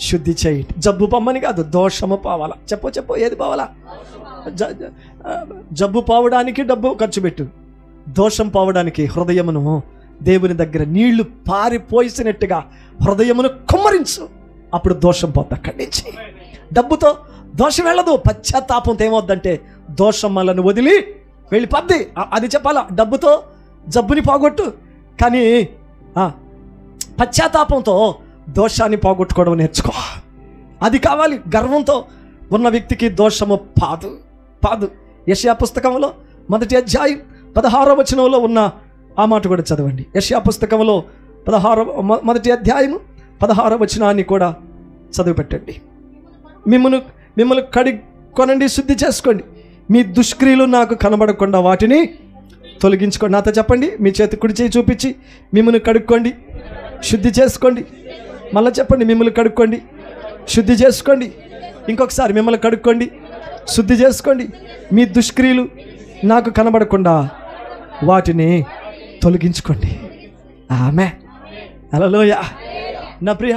శుద్ధి చేయి. జబ్బు పొమ్మని కాదు, దోషము పోవాలా. చెప్పు ఏది పోవాలా? జబ్బు పోవడానికి డబ్బు ఖర్చు పెట్టు, దోషం పోవడానికి హృదయమును దేవుని దగ్గర నీళ్లు పారిపోసినట్టుగా హృదయమును కుమ్మరించు. అప్పుడు దోషం పోద్ది. అక్కడి నుంచి డబ్బుతో దోషం వెళ్ళదు. పశ్చాత్తాపంతో ఏమవుద్దంటే దోషం మనల్ని వదిలి వెళ్ళిపోద్ది. అది చెప్పాలా? డబ్బుతో జబ్బుని పోగొట్టు, కానీ పశ్చాత్తాపంతో దోషాన్ని పోగొట్టుకోవడం నేర్చుకో. అది కావాలి. గర్వంతో ఉన్న వ్యక్తికి దోషము పాదు. యెషయా పుస్తకంలో 1వ అధ్యాయం 16వ వచనంలో ఉన్న ఆ మాట కూడా చదవండి. యెషయా పుస్తకంలో 1వ అధ్యాయం 16వ వచనాన్ని కూడా చదివి పెట్టండి. మిమ్మల్ని కడుక్కొనండి, శుద్ధి చేసుకోండి, మీ దుష్క్రియలు నాకు కనబడకుండా వాటిని తొలగించుకోండి. నాతో చెప్పండి, మీ చేతి కుడి చేయి చూపించి మిమ్మల్ని కడుక్కోండి, శుద్ధి చేసుకోండి. మళ్ళీ చెప్పండి, మిమ్మల్ని కడుక్కోండి, శుద్ధి చేసుకోండి. ఇంకొకసారి, మిమ్మల్ని కడుక్కోండి, శుద్ధి చేసుకోండి, మీ దుష్క్రియలు నాకు కనబడకుండా వాటిని తొలగించుకోండి. ఆమె హల్లెలూయా. నా ప్రియ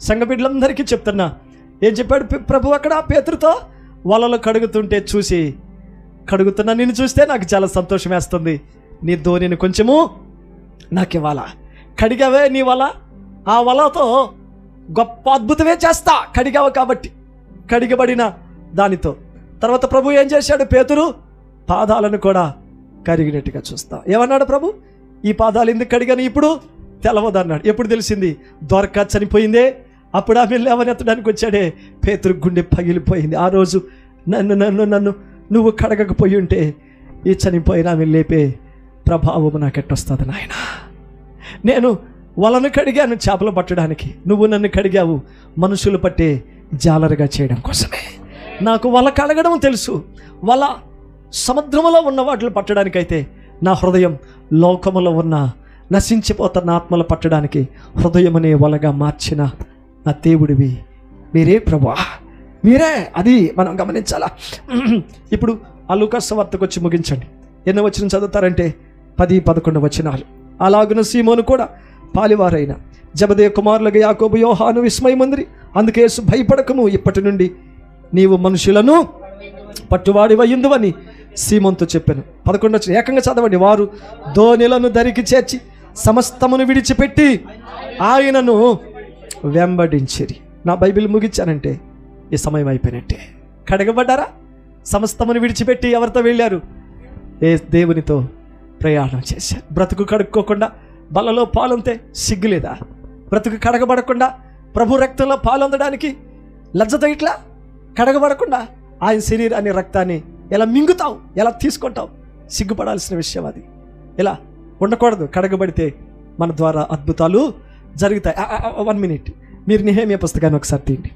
సంఘ బిడ్డలందరికీ చెప్తున్నా, ఏం చెప్పాడు ప్రభు అక్కడ పేతురుతో? వలలో కడుగుతుంటే చూసి కడుగుతున్నా నిన్ను చూస్తే నాకు చాలా సంతోషం వేస్తుంది. నీ ధోనిని కొంచెము నాకు ఇవ్వాలా? కడిగావే నీ వల, ఆ వలతో గొప్ప అద్భుతమే చేస్తా. కడిగావు కాబట్టి, కడిగబడిన దానితో. తర్వాత ప్రభు ఏం చేశాడు? పేతురు పాదాలను కూడా కరిగినట్టుగా చూస్తా. ఏమన్నాడు ప్రభు? ఈ పాదాలు ఎందుకు కడిగాను? ఇప్పుడు తెలవదన్నాడు. ఎప్పుడు తెలిసింది? దొరక చనిపోయిందే, అప్పుడు ఆమె లేవనెత్తడానికి వచ్చాడే. పేతురు గుండె పగిలిపోయింది. ఆ రోజు నన్ను నువ్వు కడగకపోయి ఉంటే ఈ చనిపోయిన ఆమె లేపే ప్రభావం నాకెట్టొస్తుంది నాయన. నేను వలను కడిగాను చేపలు పట్టడానికి, నువ్వు నన్ను కడిగావు మనుషులు పట్టే జాలరుగా చేయడం కోసమే. నాకు వల కడగడం తెలుసు, వల సముద్రములో ఉన్న వాటిని పట్టడానికైతే నా హృదయం లోకములో ఉన్న నశించిపోతున్న ఆత్మలు పట్టడానికి హృదయం అనే వలగా మార్చిన నా దేవుడివి మీరే ప్రభువా, మీరే. అది మనం గమనించాలా. ఇప్పుడు ఆ లూకా సువార్తకు వచ్చి ముగించండి. ఎన్నో వచనం చదువుతారంటే 10-11 వచనాలు. అలాగున సీమోను కూడా పాలివారైన జబదేయ కుమారులుగా యాకోబు యోహాను విస్మయమందిరి. అందుకే యేసు భయపడకము, ఇప్పటి నుండి నీవు మనుషులను పట్టువాడివయ్యుందువని సీమోనుతో చెప్పాను. 11 వచనం ఏకంగా చదవండి. వారు దోణిలను దరికి చేర్చి సమస్తమును విడిచిపెట్టి ఆయనను వెంబడించిరి. నా బైబిల్ ముగించానంటే ఈ సమయం అయిపోయినట్టే. కడగబడ్డారా? సమస్తమును విడిచిపెట్టి ఎవరితో వెళ్ళారు? ఏ దేవునితో ప్రయాణం చేశారు. బ్రతుకు కడుక్కోకుండా బలలో పాలొంతే సిగ్గులేదా? బ్రతుకు కడగబడకుండా ప్రభు రక్తంలో పాలొందడానికి లజ్జతో ఇట్లా కడగబడకుండా ఆయన శరీరాన్ని రక్తాన్ని ఎలా మింగుతావు, ఎలా తీసుకుంటావు? సిగ్గుపడాల్సిన విషయం అది. ఇలా ఉండకూడదు. కడగబడితే మన ద్వారా అద్భుతాలు జరుగుతాయి. 1 minute, మీరు నెహెమ్యా పుస్తకాన్ని ఒకసారి తీయండి.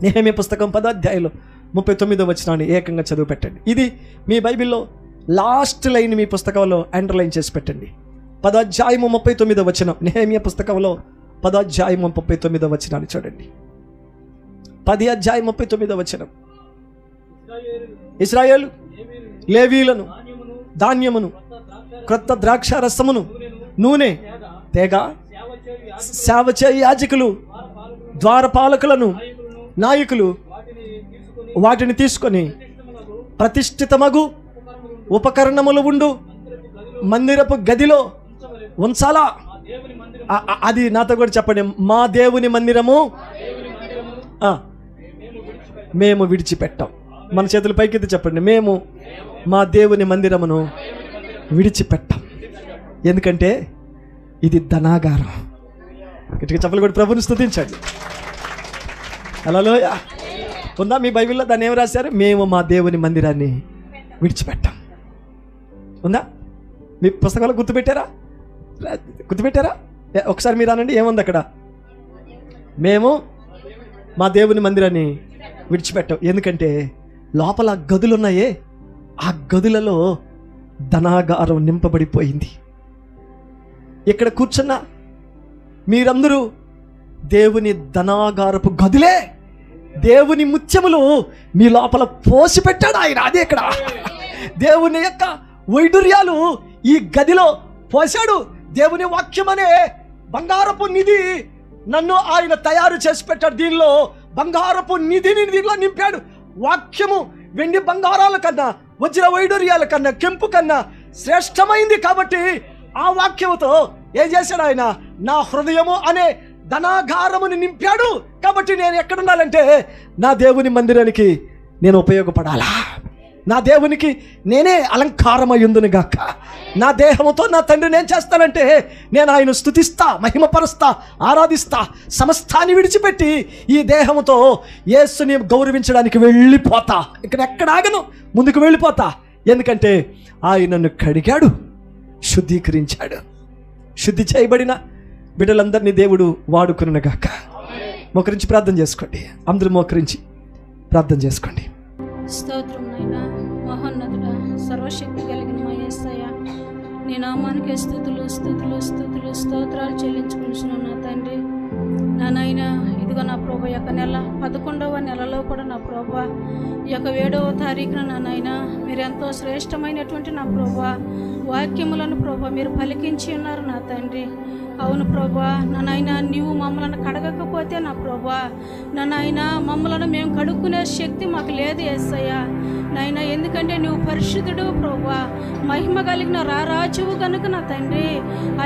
నెహెమ్యా పుస్తకం 10వ అధ్యాయంలో 39వ వచనాన్ని ఏకంగా చదువు పెట్టండి. ఇది మీ బైబిల్లో లాస్ట్ లైన్ మీ పుస్తకంలో అండర్లైన్ చేసి పెట్టండి. 10వ అధ్యాయము 39వ వచనం. నెహెమ్యా పుస్తకంలో 10వ అధ్యాయము 39వ వచనాన్ని చూడండి. 10వ అధ్యాయం 39వ వచనం. ఇశ్రాయేలు లేవీలను ధాన్యమును క్రొత్త ద్రాక్ష రసమును నూనె తేగ సేవ చేయ యాజకులు ద్వారపాలకులను నాయకులు వాటిని తీసుకొని ప్రతిష్ఠితమగు ఉపకరణములు ఉండు మందిరపు గదిలో ఉంచాలా. అది నాతో కూడా చెప్పండి. మా దేవుని మందిరము మేము విడిచిపెట్టాం. మన చేతుల పైకి చెప్పండి. మేము మా దేవుని మందిరమును విడిచిపెట్టాం. ఎందుకంటే ఇది ధనాగారం. గట్టిగా చెప్పలు కూడా ప్రభుని స్తుతించండి. హల్లెలూయా. ఉందా మీ బైబిల్లో? దాన్ని ఏం రాశారు? మేము మా దేవుని మందిరాన్ని విడిచిపెట్టాం. ఉందా మీ పుస్తకాలు? గుర్తుపెట్టారా? ఒకసారి మీరు అనండి, ఏముంది అక్కడ? మేము మా దేవుని మందిరాన్ని విడిచిపెట్టాం. ఎందుకంటే లోపల గదులు ఉన్నాయే, ఆ గదులలో ధనాగారం నింపబడిపోయింది. ఇక్కడ కూర్చున్న మీరందరూ దేవుని ధనాగారపు గదులే. దేవుని ముత్యములు మీ లోపల పోసి పెట్టాడు ఆయన. అదే ఇక్కడ దేవుని యొక్క వైడూర్యాలు ఈ గదిలో పోశాడు. దేవుని వాక్యం అనే బంగారపు నిధి నన్ను ఆయన తయారు చేసి పెట్టాడు. దీనిలో బంగారపు నిధిని దీనిలో నింపాడు. వాక్యము వెండి బంగారాల కన్నా, వజ్ర వైడూర్యాల కన్నా, కెంపు కన్నా శ్రేష్టమైంది. కాబట్టి ఆ వాక్యముతో ఏం చేశాడు ఆయన? నా హృదయము అనే ధనాగారముని నింపాడు. కాబట్టి నేను ఎక్కడుండాలంటే నా దేవుని మందిరానికి నేను ఉపయోగపడాలా. నా దేవునికి నేనే అలంకారమయ్యుందును గాక. నా దేహముతో నా తండ్రిని ఏం చేస్తానంటే నేను ఆయన స్తుతిస్తా, మహిమపరుస్తా, ఆరాధిస్తా. సమస్తాన్ని విడిచిపెట్టి ఈ దేహముతో యేసుని గౌరవించడానికి వెళ్ళిపోతా. ఇక్కడ ఎక్కడ ఆగను, ముందుకు వెళ్ళిపోతా. ఎందుకంటే ఆయన నన్ను కడిగాడు, శుద్ధీకరించాడు. శుద్ధి చేయబడిన బిడ్డలందరినీ దేవుడు వాడుకునుగాక. మోకరించి ప్రార్థన చేసుకోండి. అందరూ మోకరించి ప్రార్థన చేసుకోండి. స్తోత్రం నాయనా, మహోన్నతుడా, సర్వశక్తి కలిగిన మా యేసయ్య, నీ నామానికి స్తుతులు స్తుతులు స్తుతులు స్తోత్రాలు చెల్లించుకుంటున్నాను నా తండ్రి. నా నాయన, ఇదిగో నా ప్రభు యొక్క నెల 11వ నెలలో కూడా నా ప్రభు ఈ యొక్క 7వ తారీఖున నా నాయన మీరు ఎంతో శ్రేష్టమైనటువంటి నా ప్రభు వాక్యములను ప్రభు మీరు పలికించి ఉన్నారు నా తండ్రి. అవును ప్రభా, నా నాయన నీవు మమ్మల్ని కడగకపోతే నా ప్రభా, నా నాయన మమ్మల్ని మేము కడుక్కునే శక్తి మాకు లేదు యేసయ్య నాయన. ఎందుకంటే నువ్వు పరిశుద్ధుడు ప్రభా, మహిమ కలిగిన రారాజువు కనుక నా తండ్రి.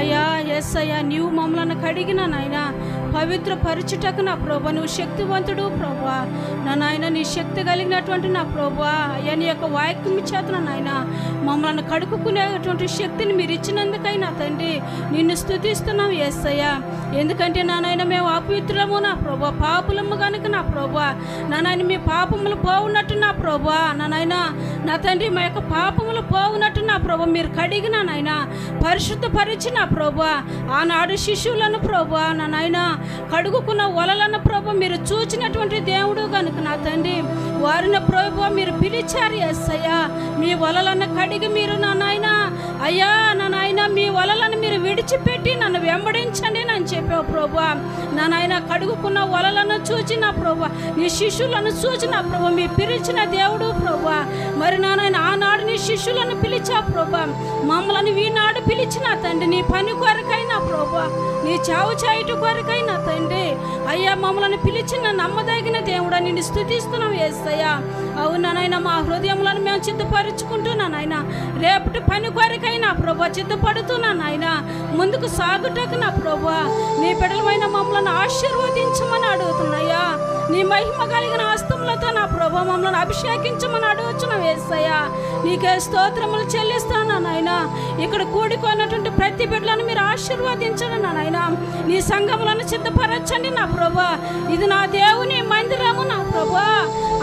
అయ్యా యేసయ్య, నీవు మమ్మల్ని కడిగిన నాయన పవిత్ర పరచుటకు నా ప్రభా నువ్వు శక్తివంతుడు ప్రభా. నా నాయన నీ శక్తి కలిగినటువంటి నా ప్రభా, అయ్యా నీ యొక్క వాక్యం చేత నాయన మమ్మల్ని కడుక్కునేటువంటి శక్తిని మీరు ఇచ్చినందుకై నా తండ్రి నిన్ను స్తుతిస్తున్నాం యేసయ్య. ఎందుకంటే నా నాయన మేము అపవిత్రులము నా ప్రభా, పాపులము కనుక నా ప్రభా, నా నాయన మీ పాపములు పోవునట్టు నా ప్రభా, నా నాయన నా తండ్రి మా యొక్క పాపములు పోవునట్టు నా ప్రభా మీరు కడిగిన నాయన పరిశుద్ధపరిచిన ప్రభా ఆనాడు శిశువులను ప్రభా నా నాయన కడుగుకున్న వలలను ప్రభా మీరు చూచినటువంటి దేవుడు కనుక నా తండ్రి వారిని ప్రభా మీరు పిలిచారు యేసయ్య. మీ వలలను కడిగి మీరు నా నాయన అయ్యా నా నాయన మీ వలలను మీరు విడిచిపెట్టి నన్ను వెంబడించండి అని చెప్పావు ప్రభా. నా నాయన కడుగుకున్న వలలను చూచి నా ప్రభా నీ శిష్యులను చూచి నా ప్రభా మీ పిలిచిన దేవుడు ప్రభా. మరి నా నాయన ఆనాడు నీ శిష్యులను పిలిచా ప్రభా, మమ్మల్ని ఈనాడు పిలిచిన తండ్రి నీ పని కొరకైనా ప్రభా, నీ చావు చాయుట కొరకైనా తండ్రి అయ్యా మమ్మల్ని పిలిచిన నమ్మదగిన దేవుడా నిన్ను స్తుతిస్తున్నాం యేసయ్య. అవునా నాయన మా హృదయములను మేము సిద్ధపరుచుకుంటున్నా నాయన రేపటి పని కొరకైనా ప్రభా సిద్ధపడుతున్నా నాయన ముందుకు సాగుటకు నా ప్రభా నీ బిడ్డలమైన మమ్మల్ని ఆశీర్వదించమని అడుగుతున్నాయా. నీ మహిమ కలిగిన హస్తములతో నా ప్రభా మమ్మల్ని అభిషేకించమని అడుగుతున్నాం యేసయ్య. నీకే స్తోత్రములు చెల్లిస్తాను నాయన. ఇక్కడ కూడుకున్నటువంటి ప్రతి బిడ్డలను మీరు ఆశీర్వదించండి నాయన. నీ సంఘములను సిద్ధపరచండి నా ప్రభా. ఇది నా దేవుని మందిరము నా ప్రభా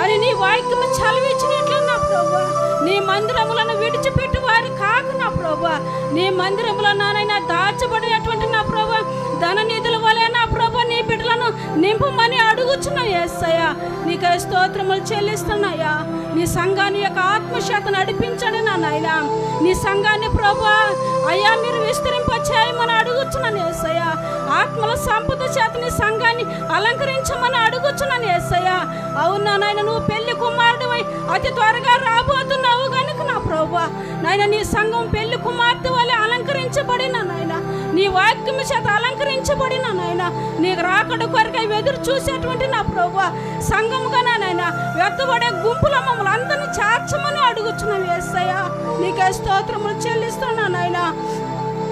అని నీ వాక్యము చదివించినట్లు నా ప్రభా ప్రభా. నీ మందిరములను విడిచిపెట్టి వారి కాకు నా ప్రభా. నీ మందిరములో నానైనా దాచబడినటువంటి నా ప్రభా ధన నిధుల వలె నా ప్రభా నీ బిడ్డలను నింపమని అడుగుచున్నా యేసయ్యా. నీకే స్తోత్రములు చెల్లిస్తున్నాయా. నీ సంఘాన్ని యొక్క ఆత్మశాత నడిపించండి నా నాయనా. నీ సంఘాన్ని ప్రభా అయ్యా మీరు విస్తరింపచేయమని అడుగుచున్నాను యేసయ్యా. ఆత్మల సంపద చేత నీ సంఘాన్ని అలంకరించమని అడుగుచున్నాను యేసయ్యా. అవునా నాయన నువ్వు పెళ్లి కుమారుడివై అతి త్వరగా రాబోతున్నావు కనుక నా ప్రభా నాయన నీ సంఘం పెళ్లి కుమార్తె వలె అలంకరించబడిన నాయన, నీ వాక్యం చేత అలంకరించబడిన నాయన, నీకు రాకడ కొరకై ఎదురు చూసేటువంటి నా ప్రభా సంఘముగా నాయన వ్యర్థపడే గుంపుల మమ్మల్ని అందరినీ చేర్చమని అడుగుచున్నాను యేసయ్యా. నీకే స్తోత్రములు చెల్లిస్తున్నా నాయన.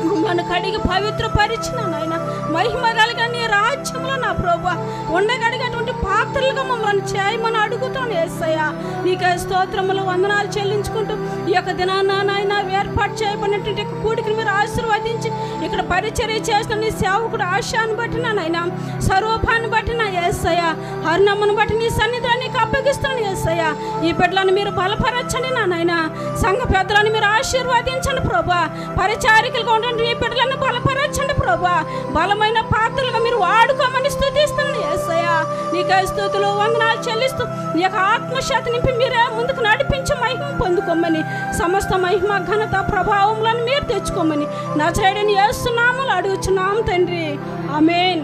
మమ్మల్ని కడిగి పవిత్రపరిచిన నాయన మహిమ కలిగిన నీ రాజ్యంలో నా ప్రభా ఉండగలిగేటువంటి పాత్రలుగా మమ్మల్ని చేయమని అడుగుతాను యేసయ్యా. నీకే స్తోత్రములు వందనాలు చెల్లించుకుంటూ ఈ యొక్క దినాన్న నాయన ఏర్పాటు చేయబడినటువంటి కూడికి మీరు ఆశీర్వదించి ఇక్కడ పరిచర్య చేసిన నీ సేవకుడు ఆశాన్ని బట్టి నాయన స్వరూపాన్ని బట్టి నా యేసయ్యా హరినమ్మను బట్టి నీ సన్నిధిలో నీకు అప్పగిస్తాను యేసయ్యా. ఈ బిడ్డలను మీరు బలపరచండి నాయన. సంఘ పెద్దలను మీరు ఆశీర్వదించండి ప్రభా. పరిచారికలుగా ఉండండి ఈ బిడ్డలను బలపరచండి ప్రభా. బలమైన పాత్రలుగా మీరు వాడుకోమని స్తుతిస్తున్నాను యేసయ్యా. నీకే స్తుతులు వందనాలు చెల్లిస్తూ నీ యొక్క ఆత్మశాత నింపి మీరే ముందుకు నడిపించి మహిమ పొందుకోమని సమస్త మహిమ ఘనత ప్రభావములను మీరు తెచ్చుకోమని నజరేయుడైన యేసు నామములో అడుగుచున్నాం తండ్రి. ఆమేన్.